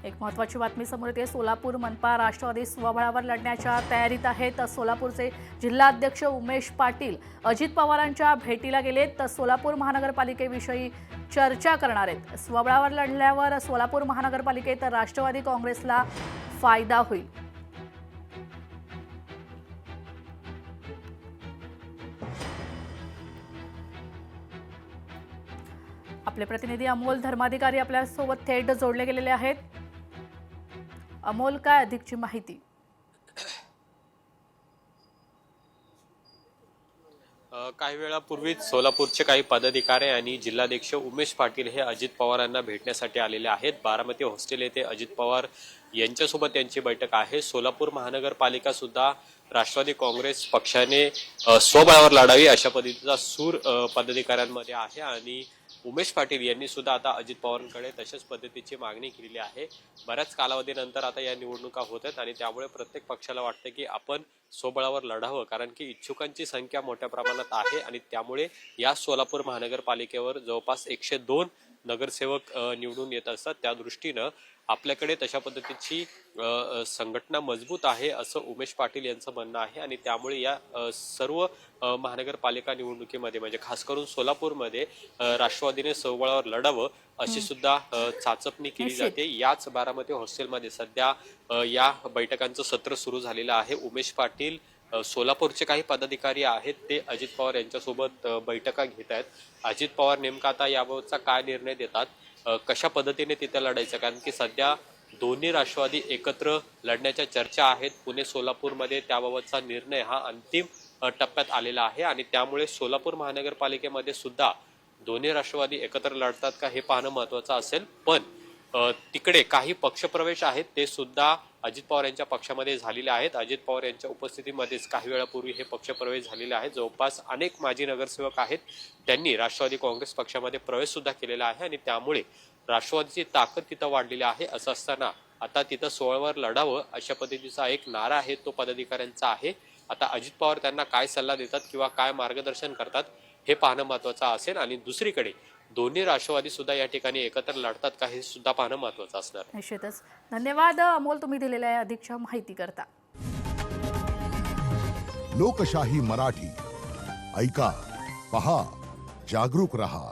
एक महत्त्वाची बातमी समोर येते। सोलापूर मनपा राष्ट्रवादी स्वबळावर लढण्याच्या तयारीत आहेत। सोलापूरचे जिल्हाध्यक्ष उमेश पाटील अजित पवारांच्या भेटीला गेलेत, तर सोलापूर महानगरपालिकेविषयी चर्चा करणार आहेत। स्वबळावर लढल्यावर सोलापूर महानगरपालिकेत राष्ट्रवादी काँग्रेसला फायदा होईल। आपले प्रतिनिधी अमोल धर्माधिकारी आपल्या सोबत थेट जोडले गेलेले आहेत। अमोल, काय अधिकची माहिती? काही वेळापूर्वीच सोलापूरचे काही पदाधिकारी आणि जिल्हाध्यक्ष उमेश पाटील हे अजित पवारांना भेटण्यासाठी आलेले आहेत। बारामती हॉस्टेल येथे अजित पवार यांच्यासोबत त्यांची बैठक आहे। सोलापूर महानगरपालिका सुद्धा राष्ट्रवादी काँग्रेस पक्षाने स्वबळावर लढावी अशा पद्धतीचा सूर पदाधिकाऱ्यांमध्ये आहे आणि उमेश पाटील यांनी सुद्धा आता अजित पवारांकडे तशाच पद्धतीची मागणी केलेली आहे। बऱ्याच कालावधीनंतर आता या निवडणुका होत आहेत आणि त्यामुळे प्रत्येक पक्षाला वाटतं की आपण स्वबळावर लढावं, कारण की इच्छुकांची संख्या मोठ्या प्रमाणात आहे आणि त्यामुळे या सोलापूर महानगरपालिकेवर जवळपास 102 नगरसेवक निवडून येत असतात। त्या दृष्टीनं आपल्याकडे तशा पद्धतीची संघटना मजबूत आहे असं उमेश पाटील यांचं म्हणणं आहे आणि त्यामुळे या सर्व महानगरपालिका निवडणुकीमध्ये म्हणजे खास करून सोलापूरमध्ये राष्ट्रवादीने स्वबळावर लढावं अशी सुद्धा चाचपणी केली जाते। याच बारामती हॉस्टेलमध्ये सध्या या बैठकांचं सत्र सुरू झालेलं आहे। उमेश पाटील सोलापूरचे काही पदाधिकारी आहेत ते अजित पवार यांच्यासोबत बैठका घेत आहेत। अजित पवार नेमका आता याबाबतचा काय निर्णय देतात, कशा पद्धतीने तिथे लढायचं, कारण की सध्या दोन्ही राष्ट्रवादी एकत्र लढण्याच्या चर्चा आहेत। पुणे सोलापूरमध्ये त्याबाबतचा निर्णय हा अंतिम टप्प्यात आलेला आहे आणि त्यामुळे सोलापूर महानगरपालिकेमध्ये सुद्धा दोन्ही राष्ट्रवादी एकत्र लढतात का हे पाहणं महत्त्वाचं असेल। पण तिकडे काही पक्षप्रवेश आहेत ते सुद्धा अजित पवार यांच्या पक्षामध्ये झालेले आहेत। अजित पवार यांच्या उपस्थितीमध्येच काही वेळापूर्वी हे पक्षप्रवेश झालेले आहेत। जवळपास अनेक माजी नगरसेवक आहेत त्यांनी राष्ट्रवादी काँग्रेस पक्षामध्ये प्रवेश सुद्धा केलेला आहे आणि त्यामुळे राष्ट्रवादीची ताकद तिथं वाढलेली आहे। असं असताना आता तिथं स्वबळावर लढावं अशा पद्धतीचा एक नारा आहे तो पदाधिकाऱ्यांचा आहे। आता अजित पवार त्यांना काय सल्ला देतात किंवा काय मार्गदर्शन करतात हे पाहणं महत्त्वाचं असेल आणि दुसरीकडे दोन्ही राष्ट्रवादी सुद्धा या ठिकाणी एकत्र लढतात का हे सुद्धा पाहणं महत्त्वाचं असणार। निश्चितच धन्यवाद अमोल, तुम्ही दिलेल्या अधिकच्या माहिती करता। लोकशाही मराठी ऐका, पहा, जागरूक रहा।